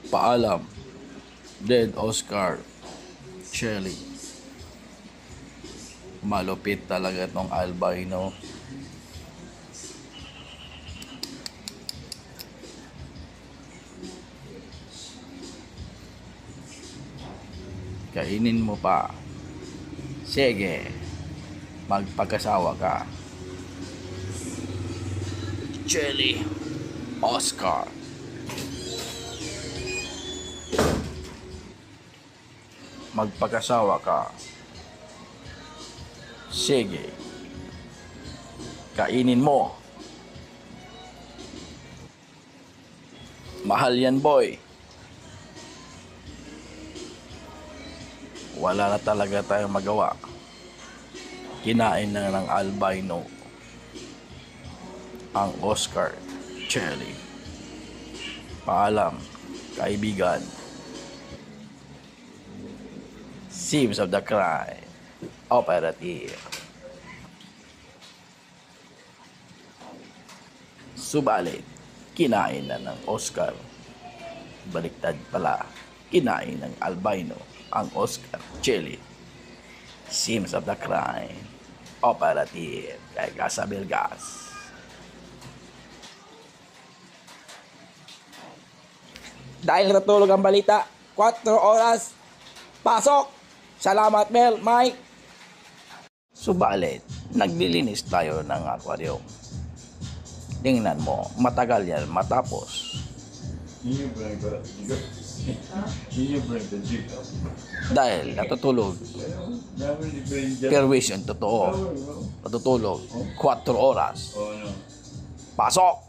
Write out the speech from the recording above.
Paalam. Dead Oscar Shelley. Malupit talaga itong albino. Kainin mo pa. Sige. Magpagkasawa ka. Shelley Oscar. Magpagkasawa ka. Sige. Kainin mo. Mahal yan, boy. Wala na talaga tayong magawa. Kinain na ng albino ang Oscar Shelley. Paalam, kaibigan. Scenes of the crime. Operative. Subalit, kinain na ng Oscar. Baliktad pala, kinain ng albino ang Oscar Shelley. Scenes of the crime. Operative. Kay Gasabilgas. Dahil natulog ang balita, 4 oras, pasok! Salamat, Mel, Mike! Subalit, naglilinis tayo ng aquarium. Tingnan mo, matagal yan matapos. Dahil natutulog. Perwisyon, totoo. Natutulog 4 oras. Pasok!